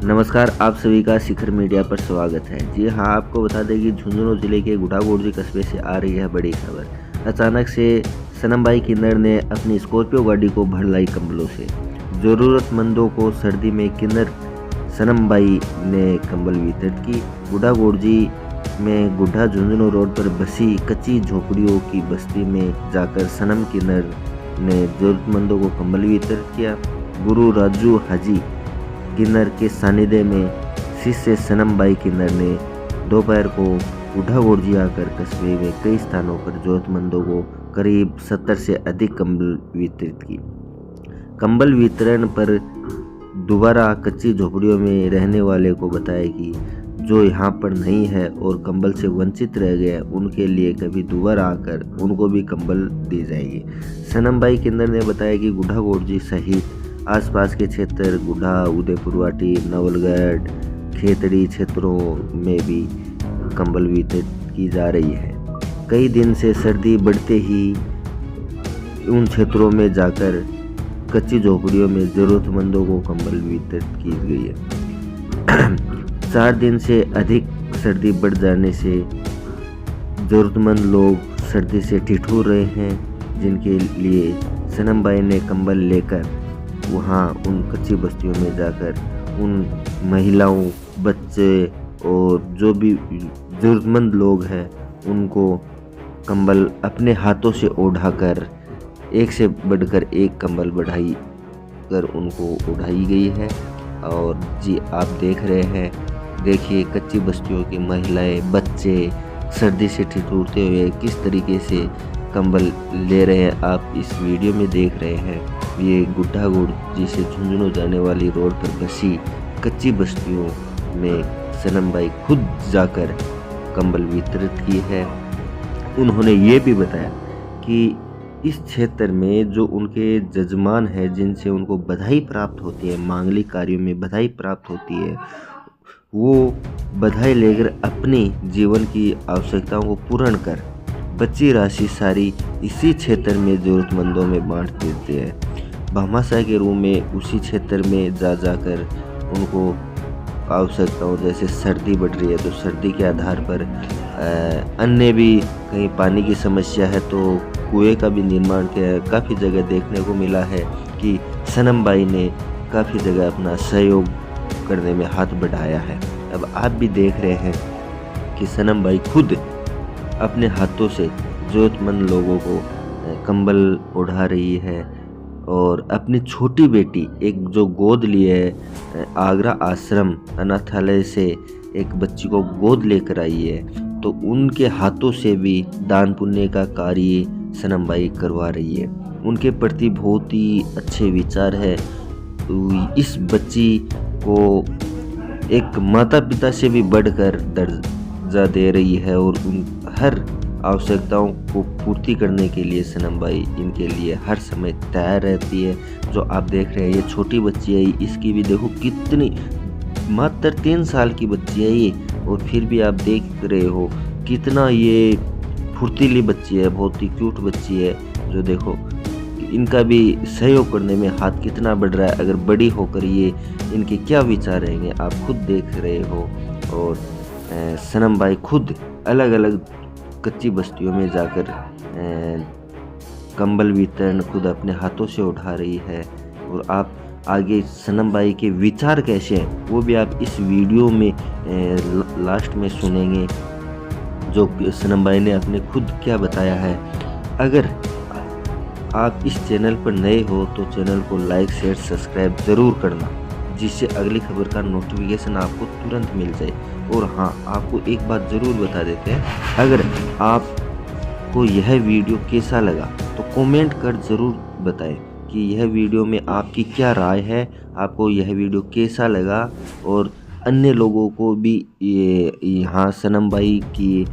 नमस्कार, आप सभी का शिखर मीडिया पर स्वागत है। जी हाँ, आपको बता दें कि झुंझुनू जिले के गुढ़ागोड़जी कस्बे से आ रही है बड़ी खबर। अचानक से सनमबाई किन्नर ने अपनी स्कॉर्पियो गाड़ी को भर लाई कंबलों से। ज़रूरतमंदों को सर्दी में किन्नर सनमबाई ने कंबल वितरित की। गुढ़ागोड़जी में गुड्ढा झुंझुनू रोड पर बसी कच्ची झोपड़ियों की बस्ती में जाकर सनम किन्नर ने ज़रूरतमंदों को कंबल वितरित किया। गुरु राजू हाजी किन्नर के सानिध्य में शिष्य सनमबाई किन्नर ने दोपहर को गुढ़ागोड़जी आकर कस्बे में कई स्थानों पर जरूरतमंदों को करीब 70 से अधिक कंबल वितरित की। कंबल वितरण पर दोबारा कच्ची झोपड़ियों में रहने वाले को बताया कि जो यहाँ पर नहीं है और कंबल से वंचित रह गए उनके लिए कभी दोबारा आकर उनको भी कंबल दिए जाएंगे। सनमबाई किन्नर ने बताया कि गुढ़ागोड़जी सहित आसपास के क्षेत्र गुढ़ा, उदयपुरवाटी, नवलगढ़, खेतड़ी क्षेत्रों में भी कंबल वितरित की जा रही है। कई दिन से सर्दी बढ़ते ही उन क्षेत्रों में जाकर कच्ची झोपड़ियों में ज़रूरतमंदों को कंबल वितरित की गई है। 4 दिन से अधिक सर्दी बढ़ जाने से ज़रूरतमंद लोग सर्दी से ठिठुर रहे हैं, जिनके लिए सनमबाई ने कंबल लेकर वहाँ उन कच्ची बस्तियों में जाकर उन महिलाओं, बच्चे और जो भी ज़रूरतमंद लोग हैं उनको कंबल अपने हाथों से ओढ़ाकर एक से बढ़कर एक कंबल बढ़ाई कर उनको उड़ाई गई है। और जी आप देख रहे हैं, देखिए कच्ची बस्तियों की महिलाएं, बच्चे सर्दी से ठिठुरते हुए किस तरीके से कंबल ले रहे हैं। आप इस वीडियो में देख रहे हैं, ये गुढ़ागोड़जी से झुंझुनू जाने वाली रोड पर बसी कच्ची बस्तियों में सनमबाई खुद जाकर कंबल वितरित की है। उन्होंने ये भी बताया कि इस क्षेत्र में जो उनके जजमान हैं, जिनसे उनको बधाई प्राप्त होती है, मांगलिक कार्यों में बधाई प्राप्त होती है, वो बधाई लेकर अपनी जीवन की आवश्यकताओं को पूर्ण कर बची राशि सारी इसी क्षेत्र में ज़रूरतमंदों में बांट देते हैं। भामाशाह के रूप में उसी क्षेत्र में जाकर उनको आवश्यकताओं, जैसे सर्दी बढ़ रही है तो सर्दी के आधार पर अन्य भी कहीं पानी की समस्या है तो कुएं का भी निर्माण किया है। काफ़ी जगह देखने को मिला है कि सनमबाई ने काफ़ी जगह अपना सहयोग करने में हाथ बढ़ाया है। अब आप भी देख रहे हैं कि सनमबाई खुद अपने हाथों से ज़रूरतमंद लोगों को कंबल ओढ़ा रही है और अपनी छोटी बेटी, एक जो गोद लिए है, आगरा आश्रम अनाथालय से एक बच्ची को गोद लेकर आई है, तो उनके हाथों से भी दान पुण्य का कार्य सनमबाई करवा रही है। उनके प्रति बहुत ही अच्छे विचार है। इस बच्ची को एक माता पिता से भी बढ़कर दर्जा दे रही है और उन हर आवश्यकताओं को पूर्ति करने के लिए सनमबाई इनके लिए हर समय तैयार रहती है। जो आप देख रहे हैं, ये छोटी बच्ची है, इसकी भी देखो कितनी, मात्र 3 साल की बच्ची है ये, और फिर भी आप देख रहे हो कितना ये फुर्तीली बच्ची है, बहुत ही क्यूट बच्ची है। जो देखो इनका भी सहयोग करने में हाथ कितना बढ़ रहा है। अगर बड़ी होकर ये इनके क्या विचार रहेंगे आप खुद देख रहे हो। और सनमबाई खुद अलग अलग कच्ची बस्तियों में जाकर कंबल वितरण खुद अपने हाथों से उठा रही है। और आप आगे सनमबाई के विचार कैसे हैं वो भी आप इस वीडियो में लास्ट में सुनेंगे, जो सनमबाई ने अपने खुद क्या बताया है। अगर आप इस चैनल पर नए हो तो चैनल को लाइक, शेयर, सब्सक्राइब ज़रूर करना, जिससे अगली खबर का नोटिफिकेशन आपको तुरंत मिल जाए। और हाँ, आपको एक बात ज़रूर बता देते हैं, अगर आपको यह वीडियो कैसा लगा तो कमेंट कर ज़रूर बताएं कि यह वीडियो में आपकी क्या राय है, आपको यह वीडियो कैसा लगा। और अन्य लोगों को भी यहाँ सनमबाई की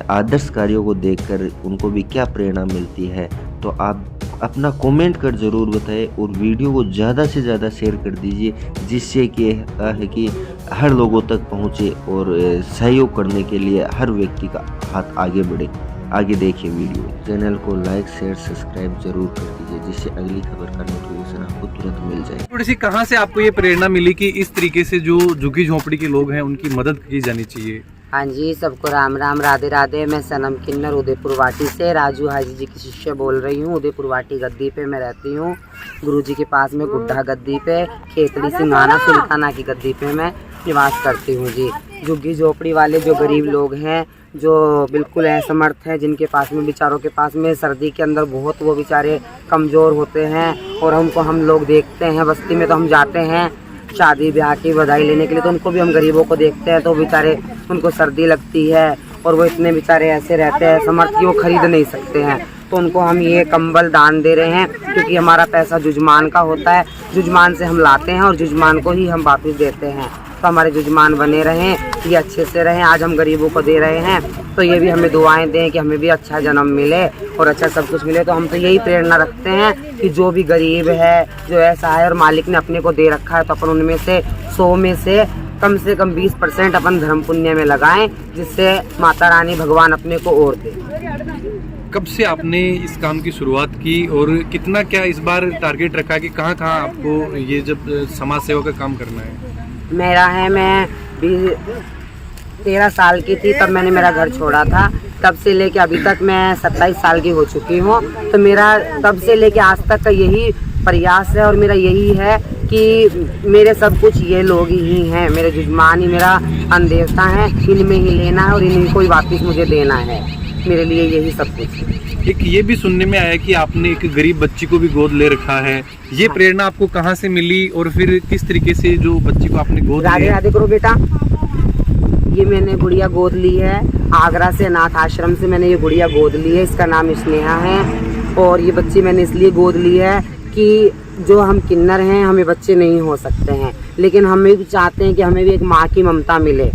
आदर्श कार्यों को देखकर उनको भी क्या प्रेरणा मिलती है, तो आप अपना कमेंट कर ज़रूर बताएं। और वीडियो को ज़्यादा से ज़्यादा शेयर कर दीजिए, जिससे कि हर लोगों तक पहुँचे और सहयोग करने के लिए हर व्यक्ति का हाथ आगे बढ़े। आगे देखिए वीडियो। चैनल को लाइक शेयर सब्सक्राइब जरूर कर दीजिए, जिससे अगली खबर का नोटिफिकेशन आपको तुरंत मिल जाए। थोड़ी सी कहाँ से आपको ये प्रेरणा मिली कि इस तरीके से जो झुग्गी झोंपड़ी के लोग हैं उनकी मदद की जानी चाहिए? हाँ जी, सबको राम राम, राधे राधे। मैं सनम किन्नर उदयपुर वाटी से राजू हाजी जी की शिष्य बोल रही हूँ। उदयपुर वाटी गद्दी पे मैं रहती हूँ, गुरुजी के पास में गुड्ढा गद्दी पे, खेतड़ी सिंघाना सुल्ताना की गद्दी पे मैं निवास करती हूँ जी। झुग्गी झोपड़ी वाले जो गरीब लोग हैं, जो बिल्कुल असमर्थ हैं, जिनके पास में बेचारों के पास में सर्दी के अंदर बहुत वो बेचारे कमज़ोर होते हैं और उनको हम लोग देखते हैं बस्ती में, तो हम जाते हैं शादी ब्याह की बधाई लेने के लिए, तो उनको भी हम गरीबों को देखते हैं, तो बेचारे उनको सर्दी लगती है और वो इतने बेचारे ऐसे रहते हैं समर्थ कि वो खरीद नहीं सकते हैं। तो उनको हम ये कंबल दान दे रहे हैं, क्योंकि हमारा पैसा जुजमान का होता है, जुजमान से हम लाते हैं और जुजमान को ही हम वापस देते हैं। तो हमारे जुजमान बने रहें, ये अच्छे से रहें। आज हम गरीबों को दे रहे हैं, तो ये भी हमें दुआएं दें कि हमें भी अच्छा जन्म मिले और अच्छा सब कुछ मिले। तो हम तो यही प्रेरणा रखते हैं कि जो भी गरीब है, जो ऐसा है और मालिक ने अपने को दे रखा है, तो अपन उनमें से 100 में से कम 20% अपन धर्म पुण्य में लगाएं, जिससे माता रानी भगवान अपने को और दे। कब से आपने इस काम की शुरुआत की और कितना क्या इस बार टारगेट रखा है कि कहाँ कहाँ आपको ये जब समाज सेवा का काम करना है? मेरा है, मैं 13 साल की थी तब मैंने मेरा घर छोड़ा था। तब से लेके अभी तक मैं 27 साल की हो चुकी हूँ। तो मेरा तब से लेके आज तक का यही प्रयास है और मेरा यही है कि मेरे सब कुछ ये लोग ही हैं, मेरे जुजमान ही मेरा अंदेवता है, इनमें ही लेना है और इन्हीं को ही वापस मुझे देना है। मेरे लिए यही सब कुछ। एक ये भी सुनने में आया कि आपने एक गरीब बच्ची को भी गोद ले रखा है, ये प्रेरणा आपको कहाँ से मिली और फिर किस तरीके से जो बच्ची को आपने गोद लिया? राधे राधे करो बेटा। ये मैंने गुड़िया गोद ली है, आगरा से अनाथ आश्रम से मैंने ये गुड़िया गोद ली है। इसका नाम स्नेहा है और ये बच्ची मैंने इसलिए गोद ली है कि जो हम किन्नर हैं, हमें बच्चे नहीं हो सकते हैं, लेकिन हमें भी चाहते हैं कि हमें भी एक माँ की ममता मिले।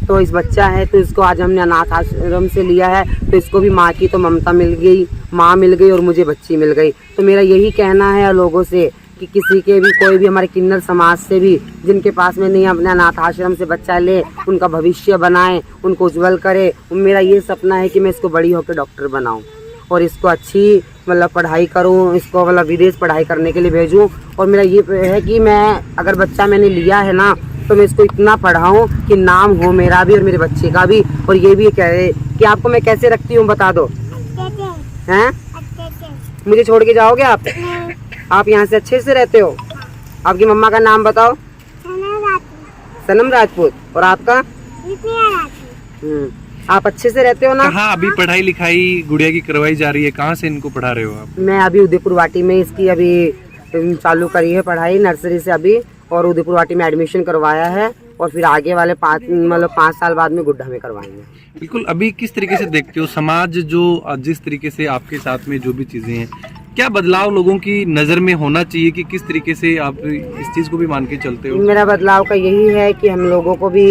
तो इस बच्चा है, तो इसको आज हमने अनाथ आश्रम से लिया है, तो इसको भी माँ की तो ममता मिल गई, माँ मिल गई और मुझे बच्ची मिल गई। तो मेरा यही कहना है लोगों से कि किसी के भी, कोई भी हमारे किन्नर समाज से भी जिनके पास में नहीं, अपने अनाथ आश्रम से बच्चा ले, उनका भविष्य बनाए, उनको उज्जवल करे। मेरा ये सपना है कि मैं इसको बड़ी होकर डॉक्टर बनाऊँ और इसको अच्छी मतलब पढ़ाई करूँ, इसको मतलब विदेश पढ़ाई करने के लिए भेजूँ। और मेरा ये है कि मैं अगर बच्चा मैंने लिया है ना, तो मैं इसको इतना पढ़ाऊँ कि नाम हो मेरा भी और मेरे बच्चे का भी। और ये भी कहे कि आपको मैं कैसे रखती हूँ बता दो, हैं? मुझे छोड़ के जाओगे आप यहाँ से अच्छे से रहते हो? आपकी मम्मा का नाम बताओ। सनम राजपूत। और आपका? आप अच्छे से रहते हो ना? कहाँ अभी पढ़ाई लिखाई गुड़िया की करवाई जा रही है, कहाँ से इनको पढ़ा रहे हो आप? मैं अभी उदयपुर वाटी में इसकी अभी चालू करी है पढ़ाई, नर्सरी से अभी, और उदयपुर वाटी में एडमिशन करवाया है और फिर आगे वाले 5 साल बाद में गुड्ढा में करवाएंगे। बिल्कुल। अभी किस तरीके से देखते हो समाज जो जिस तरीके से आपके साथ में जो भी चीजें हैं, क्या बदलाव लोगों की नज़र में होना चाहिए कि किस तरीके से आप इस चीज़ को भी मान के चलते हो? मेरा बदलाव का यही है कि हम लोगों को भी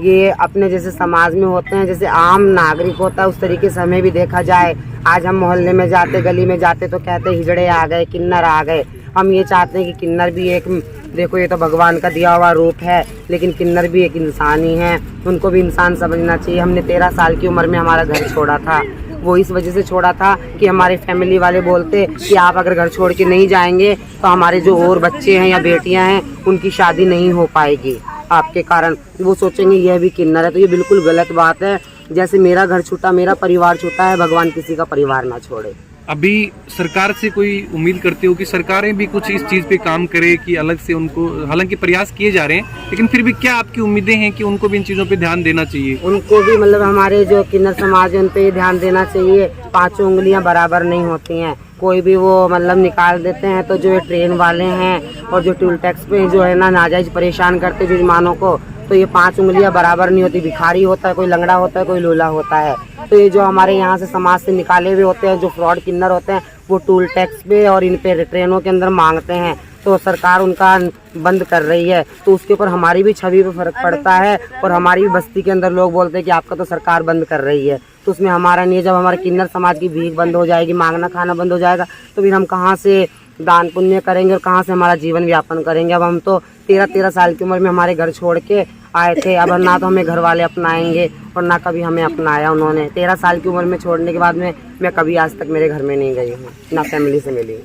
ये अपने जैसे समाज में होते हैं, जैसे आम नागरिक होता है, उस तरीके से हमें भी देखा जाए। आज हम मोहल्ले में जाते, गली में जाते तो कहते हिजड़े आ गए, किन्नर आ गए। हम ये चाहते हैं कि किन्नर भी एक, देखो ये तो भगवान का दिया हुआ रूप है, लेकिन किन्नर भी एक इंसान ही है, उनको भी इंसान समझना चाहिए। हमने 13 साल की उम्र में हमारा घर छोड़ा था, वो इस वजह से छोड़ा था कि हमारे फैमिली वाले बोलते कि आप अगर घर छोड़ के नहीं जाएंगे तो हमारे जो और बच्चे हैं या बेटियां हैं उनकी शादी नहीं हो पाएगी आपके कारण। वो सोचेंगे यह भी किन्नर है, तो ये बिल्कुल गलत बात है। जैसे मेरा घर छूटा, मेरा परिवार छूटा है, भगवान किसी का परिवार ना छोड़े। अभी सरकार से कोई उम्मीद करते हो कि सरकारें भी कुछ इस चीज़ पे काम करे कि अलग से उनको, हालांकि प्रयास किए जा रहे हैं, लेकिन फिर भी क्या आपकी उम्मीदें हैं कि उनको भी इन चीज़ों पे ध्यान देना चाहिए? उनको भी मतलब हमारे जो किन्नर समाज है उन पे ध्यान देना चाहिए। 5 उंगलियां बराबर नहीं होती हैं, कोई भी वो मतलब निकाल देते हैं। तो जो ये ट्रेन वाले हैं और जो टोल टैक्स पे जो है ना नाजायज परेशान करते जुर्मानों को, तो ये 5 उंगलियां बराबर नहीं होती। भिखारी होता है, कोई लंगड़ा होता है, कोई लूला होता है। तो ये जो हमारे यहाँ से समाज से निकाले हुए होते हैं, जो फ्रॉड किन्नर होते हैं, वो टोल टैक्स पे और इन पे ट्रेनों के अंदर मांगते हैं, तो सरकार उनका बंद कर रही है। तो उसके ऊपर हमारी भी छवि पे फर्क पड़ता है और हमारी भी बस्ती के अंदर लोग बोलते हैं कि आपका तो सरकार बंद कर रही है। तो उसमें हमारा नहीं है। जब हमारे किन्नर समाज की भीख बंद हो जाएगी, मांगना खाना बंद हो जाएगा, तो फिर हम कहाँ से दान पुण्य करेंगे और कहाँ से हमारा जीवन व्यापन करेंगे। अब हम तो 13 साल की उम्र में हमारे घर छोड़ के आए थे। अब ना तो हमें घर वाले अपनाएंगे और ना कभी हमें अपनाया उन्होंने। 13 साल की उम्र में छोड़ने के बाद में मैं कभी आज तक मेरे घर में नहीं गई हूँ, ना फैमिली से मिली हूँ।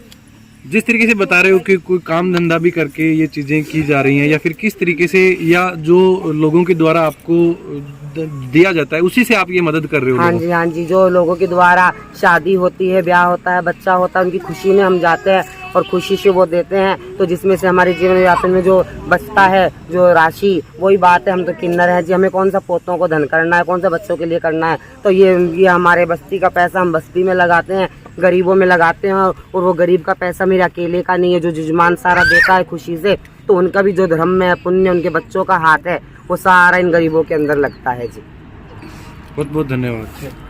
जिस तरीके से बता रहे हो कि कोई काम धंधा भी करके ये चीजें की जा रही हैं, या फिर किस तरीके से, या जो लोगों के द्वारा आपको दिया जाता है उसी से आप ये मदद कर रहे हो? हाँ जी, हाँ जी, जो लोगों के द्वारा शादी होती है, ब्याह होता है, बच्चा होता है, उनकी खुशी में हम जाते हैं और खुशी से वो देते हैं, तो जिसमें से हमारे जीवन यापन में जो बचता है जो राशि, वही बात है। हम तो किन्नर है जी, हमें कौन सा पोतों को धन करना है, कौन सा बच्चों के लिए करना है। तो ये हमारे बस्ती का पैसा हम बस्ती में लगाते हैं, गरीबों में लगाते हैं। और वो गरीब का पैसा मेरे अकेले का नहीं है, जो जजमान सारा देता है खुशी से, तो उनका भी जो धर्म में पुण्य, उनके बच्चों का हाथ है, वो सारा इन गरीबों के अंदर लगता है जी। बहुत बहुत धन्यवाद।